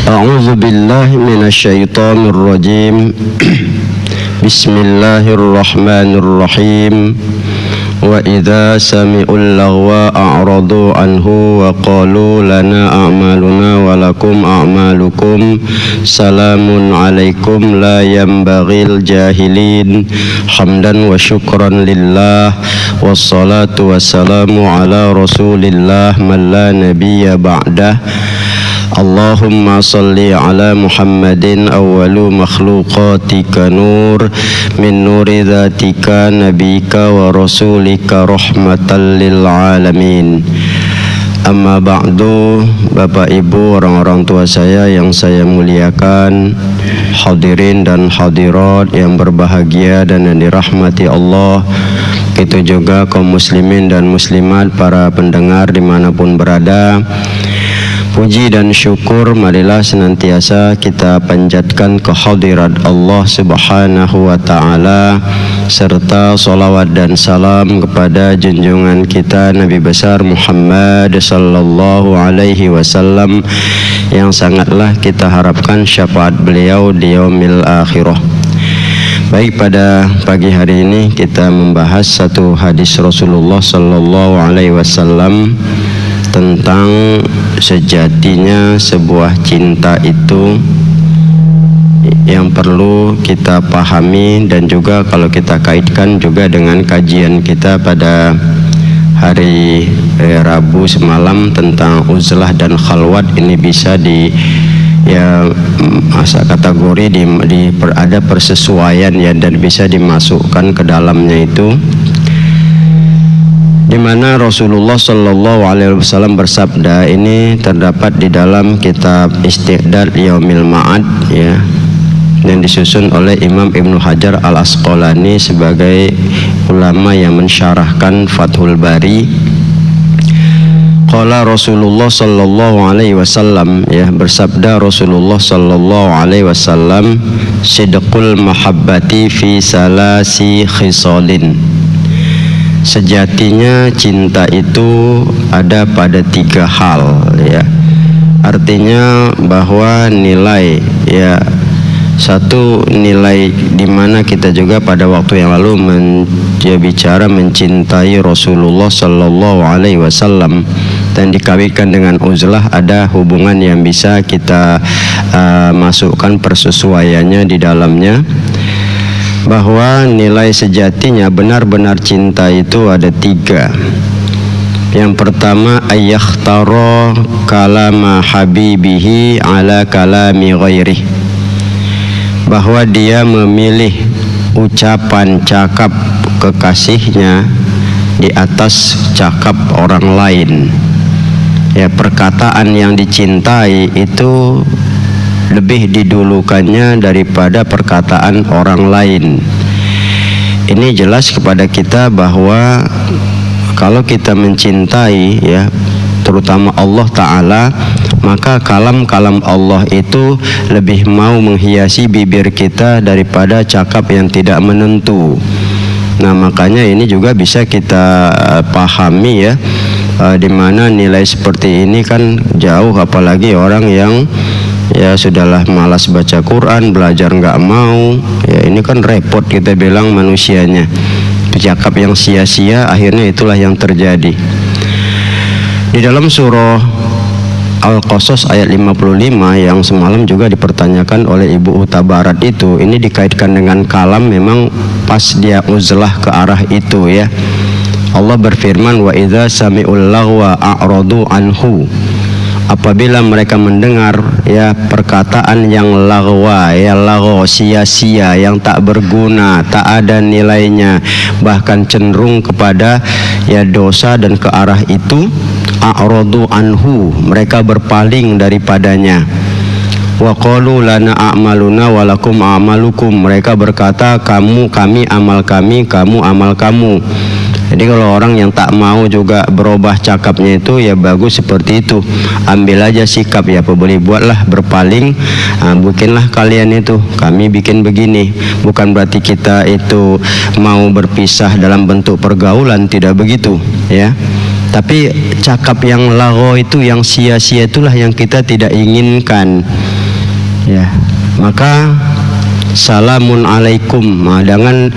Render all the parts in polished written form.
A'udzu billahi minasyaitonir rajim. Bismillahirrahmanirrahim. Wa idza sami'ul lagwa a'radu anhu wa qalu lana a'maluna wa lakum a'malukum salamun alaikum la yanbaghil jahilin hamdan wa syukran lillah wassalatu wassalamu ala rasulillah man la nabiyya ba'dah. Allahumma salli ala Muhammadin awwalu makhluqatika nur min nuri dhatika nabika wa rasulika rahmatan lil alamin. Amma ba'du. Bapak Ibu, orang-orang tua saya yang saya muliakan, hadirin dan hadirat yang berbahagia dan yang dirahmati Allah, begitu juga kaum muslimin dan muslimat, para pendengar dimanapun berada. Puji dan syukur marilah senantiasa kita panjatkan kehadirat Allah Subhanahu wa ta'ala, serta salawat dan salam kepada junjungan kita Nabi besar Muhammad sallallahu alaihi wasallam, yang sangatlah kita harapkan syafaat beliau di yaumil akhirah. Baik, pada pagi hari ini kita membahas satu hadis Rasulullah sallallahu alaihi wasallam tentang sejatinya sebuah cinta itu yang perlu kita pahami, dan juga kalau kita kaitkan juga dengan kajian kita pada hari Rabu semalam tentang uzlah dan khalwat, ini bisa masa kategori ada persesuaian ya, dan bisa dimasukkan ke dalamnya itu, di mana Rasulullah Shallallahu Alaihi Wasallam bersabda. Ini terdapat di dalam kitab Isti'dad Yaumil Ma'ad ya, yang disusun oleh Imam Ibnu Hajar Al Asqalani sebagai ulama yang mensyarahkan Fathul Bari. Qala Rasulullah Shallallahu Alaihi Wasallam, ya, bersabda Rasulullah Shallallahu Alaihi Wasallam, sidqul mahabbati fi salasi khisalin. Sejatinya cinta itu ada pada 3 hal ya. Artinya bahwa nilai ya, satu nilai di mana kita juga pada waktu yang lalu bicara mencintai Rasulullah sallallahu alaihi wasallam dan dikawinkan dengan uzlah, ada hubungan yang bisa kita masukkan persesuaiannya di dalamnya, bahwa nilai sejatinya benar-benar cinta itu ada 3. Yang pertama, ayakhtara kalama habibihi ala kalami ghairih, bahwa dia memilih ucapan cakap kekasihnya di atas cakap orang lain ya. Perkataan yang dicintai itu lebih didulukannya daripada perkataan orang lain. Ini jelas kepada kita bahwa kalau kita mencintai ya, terutama Allah Ta'ala, maka kalam-kalam Allah itu lebih mau menghiasi bibir kita daripada cakap yang tidak menentu. Nah, makanya ini juga bisa kita pahami ya, dimana nilai seperti ini kan jauh, apalagi orang yang ya sudahlah malas baca Quran, belajar nggak mau ya, ini kan repot kita bilang manusianya. Cakap yang sia-sia, akhirnya itulah yang terjadi. Di dalam surah Al-Qasas ayat 55 yang semalam juga dipertanyakan oleh Ibu Utabarat itu, ini dikaitkan dengan kalam, memang pas dia uzlah ke arah itu ya. Allah berfirman, wa idza sami'ul lagwa a'radu anhu, apabila mereka mendengar ya perkataan yang lagwa ya, lagwa sia-sia, yang tak berguna, tak ada nilainya, bahkan cenderung kepada ya dosa dan ke arah itu, a'radu anhu, mereka berpaling daripadanya. Wa qalu lana a'maluna wa lakum a'malukum, mereka berkata, kami amal kami, kamu amal kamu. Jadi kalau orang yang tak mau juga berubah cakapnya itu, ya bagus seperti itu. Ambil aja sikap, ya apa boleh buatlah, berpaling. Bikinlah kalian itu, kami bikin begini. Bukan berarti kita itu mau berpisah dalam bentuk pergaulan, tidak begitu ya. Tapi cakap yang lagho itu, yang sia-sia, itulah yang kita tidak inginkan. Ya, maka salamun alaikum. Nah, dengan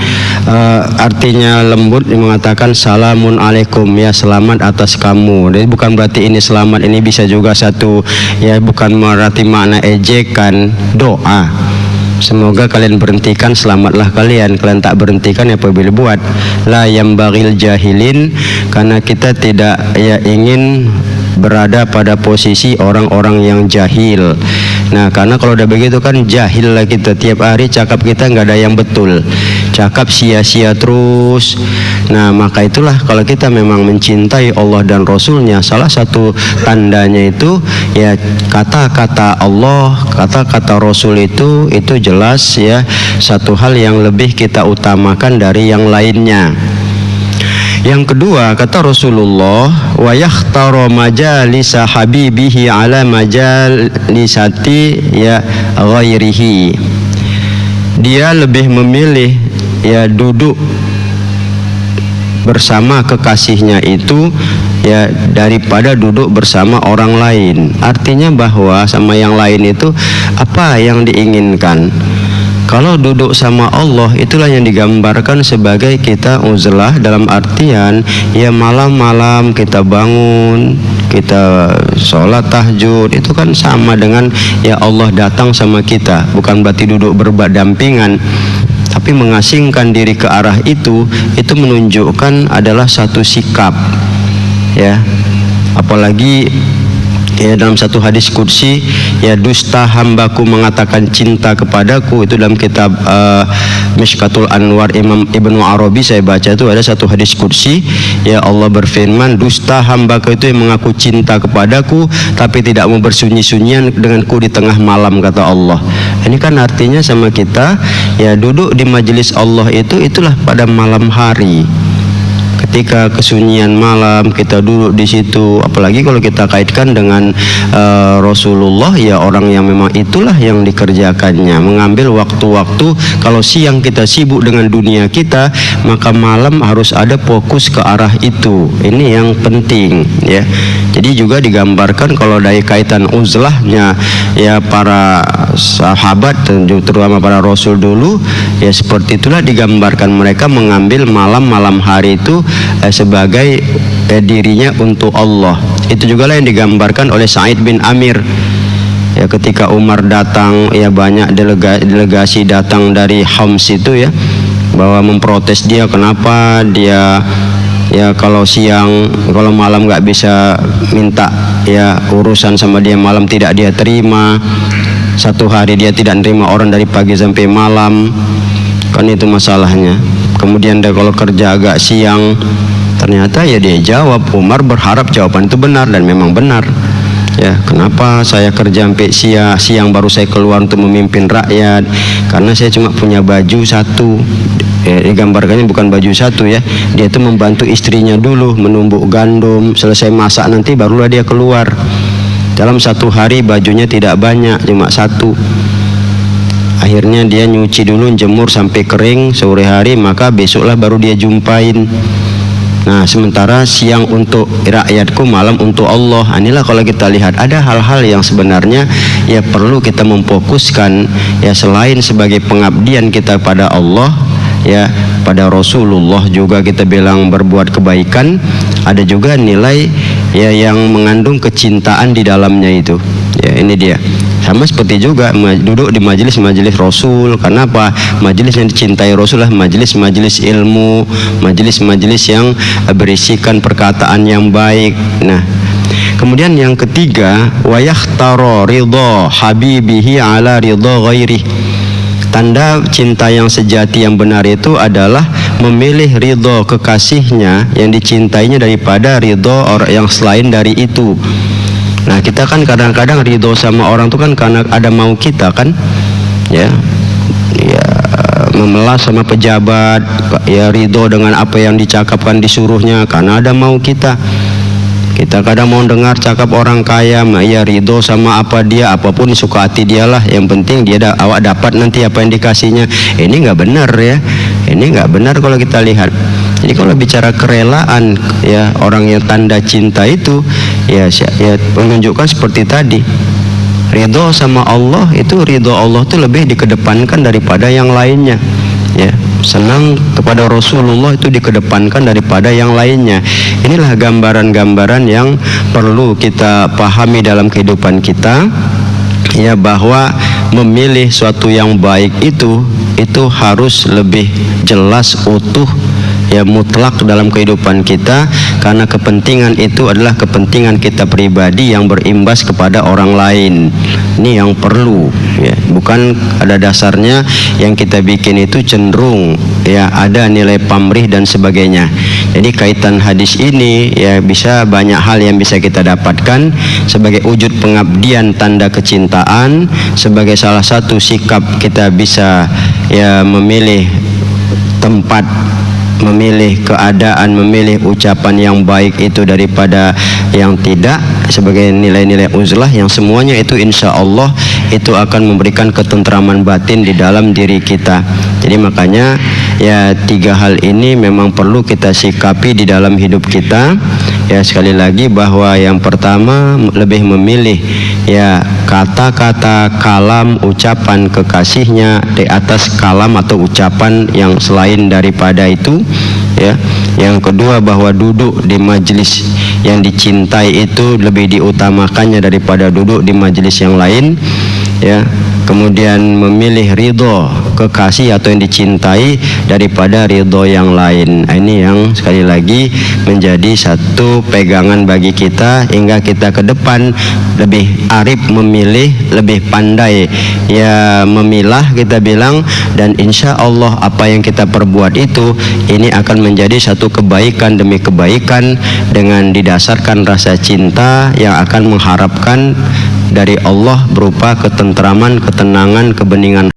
artinya lembut mengatakan salamun alaikum, ya selamat atas kamu. Jadi bukan berarti ini selamat ini bisa juga satu, ya bukan berarti makna ejekan, doa. Semoga kalian berhentikan, selamatlah kalian. Kalian tak berhentikan, apa boleh buat. La yambagil jahilin, karena kita tidak ya ingin berada pada posisi orang-orang yang jahil. Nah, karena kalau udah begitu kan jahil lah kita, tiap hari cakap kita nggak ada yang betul, cakap sia-sia terus. Nah, maka itulah kalau kita memang mencintai Allah dan Rasulnya, salah satu tandanya itu ya kata-kata Allah, kata-kata Rasul itu jelas ya satu hal yang lebih kita utamakan dari yang lainnya. Yang kedua, kata Rasulullah, wa yakhtaru majalisa habibihi ala majalisati ya ghairihi. Dia lebih memilih ya duduk bersama kekasihnya itu ya daripada duduk bersama orang lain. Artinya bahwa sama yang lain itu apa yang diinginkan. Kalau duduk sama Allah, itulah yang digambarkan sebagai kita uzlah, dalam artian ya malam-malam kita bangun, kita sholat tahajud, itu kan sama dengan ya Allah datang sama kita. Bukan berarti duduk berdampingan, tapi mengasingkan diri ke arah itu menunjukkan adalah satu sikap ya. Apalagi ya dalam satu hadis qudsi, ya dusta hambaku mengatakan cinta kepadaku, itu dalam kitab Mishkatul Anwar Imam Ibnu Arabi saya baca itu ada satu hadis qudsi, ya Allah berfirman, dusta hambaku itu yang mengaku cinta kepadaku tapi tidak mau bersunyi-sunyian denganku di tengah malam, kata Allah. Ini kan artinya sama kita ya duduk di majelis Allah itulah pada malam hari. Ketika kesunyian malam kita duduk di situ, apalagi kalau kita kaitkan dengan Rasulullah, ya orang yang memang itulah yang dikerjakannya, mengambil waktu-waktu. Kalau siang kita sibuk dengan dunia kita, maka malam harus ada fokus ke arah itu. Ini yang penting ya. Jadi juga digambarkan kalau dari kaitan uzlahnya ya para sahabat terutama para Rasul dulu, ya seperti itulah digambarkan mereka mengambil malam hari itu sebagai dirinya untuk Allah. Itu juga lah yang digambarkan oleh Sa'id bin Amir ya, ketika Umar datang, ya banyak delegasi datang dari Homs itu ya, bahwa memprotes dia, kenapa dia ya kalau siang, kalau malam nggak bisa minta ya urusan sama dia, malam tidak dia terima, satu hari dia tidak terima orang dari pagi sampai malam, kan itu masalahnya. Kemudian dia kalau kerja agak siang, ternyata ya dia jawab, Umar berharap jawaban itu benar dan memang benar ya. Kenapa saya kerja sampai siang baru saya keluar untuk memimpin rakyat? Karena saya cuma punya baju satu. Digambarkannya bukan baju satu ya, dia itu membantu istrinya dulu menumbuk gandum, selesai masak nanti barulah dia keluar. Dalam satu hari bajunya tidak banyak, cuma satu. Akhirnya dia nyuci dulu, jemur sampai kering sore hari, maka besoklah baru dia jumpain. Nah, sementara siang untuk rakyatku, malam untuk Allah. Inilah kalau kita lihat ada hal-hal yang sebenarnya ya perlu kita memfokuskan ya, selain sebagai pengabdian kita pada Allah ya, pada Rasulullah juga kita bilang berbuat kebaikan, ada juga nilai ya yang mengandung kecintaan di dalamnya itu. Ya, ini dia. Sama seperti juga duduk di majelis-majelis Rasul. Kenapa? Majelis yang dicintai Rasul lah majelis-majelis ilmu, majelis-majelis yang berisikan perkataan yang baik. Nah, kemudian yang ketiga, wa yakhtara ridha habibihi ala ridha ghairihi. Tanda cinta yang sejati yang benar itu adalah memilih ridho kekasihnya yang dicintainya daripada ridho orang yang selain dari itu. Nah, kita kan kadang-kadang ridho sama orang itu kan karena ada mau kita kan, ya memelas sama pejabat, ya ridho dengan apa yang dicakapkan disuruhnya karena ada mau kita. Kita kadang mau dengar cakap orang kaya, ya ridho sama apa dia, apapun suka hati dia lah. Yang penting dia awak dapat nanti apa yang dikasihnya. Ini nggak benar ya. Ini nggak benar kalau kita lihat. Jadi kalau bicara kerelaan, ya, orang yang tanda cinta itu ya menunjukkan seperti tadi, ridho sama Allah itu, ridho Allah itu lebih dikedepankan daripada yang lainnya, ya. Senang kepada Rasulullah itu dikedepankan daripada yang lainnya. Inilah gambaran-gambaran yang perlu kita pahami dalam kehidupan kita, ya, bahwa memilih suatu yang baik itu harus lebih jelas, utuh, ya, mutlak dalam kehidupan kita, karena kepentingan itu adalah kepentingan kita pribadi yang berimbas kepada orang lain. Ini yang perlu, ya, bukan ada dasarnya yang kita bikin itu cenderung, ya, ada nilai pamrih dan sebagainya. Jadi kaitan hadis ini, ya, bisa banyak hal yang bisa kita dapatkan sebagai wujud pengabdian, tanda kecintaan, sebagai salah satu sikap kita bisa, ya, memilih tempat, memilih keadaan, memilih ucapan yang baik itu daripada yang tidak, sebagai nilai-nilai uzlah yang semuanya itu insya Allah itu akan memberikan ketentraman batin di dalam diri kita. Jadi makanya, ya, 3 hal ini memang perlu kita sikapi di dalam hidup kita, ya. Sekali lagi bahwa yang pertama lebih memilih, ya, kata-kata, kalam, ucapan kekasihnya di atas kalam atau ucapan yang selain daripada itu, ya. Yang kedua bahwa duduk di majelis yang dicintai itu lebih diutamakannya daripada duduk di majelis yang lain, ya. Kemudian memilih ridho kekasih atau yang dicintai daripada ridho yang lain. Ini yang sekali lagi menjadi satu pegangan bagi kita, hingga kita ke depan lebih arif memilih, lebih pandai, ya, memilah, kita bilang, dan insya Allah apa yang kita perbuat itu ini akan menjadi satu kebaikan demi kebaikan dengan didasarkan rasa cinta yang akan mengharapkan dari Allah berupa ketentraman, ketenangan, kebeningan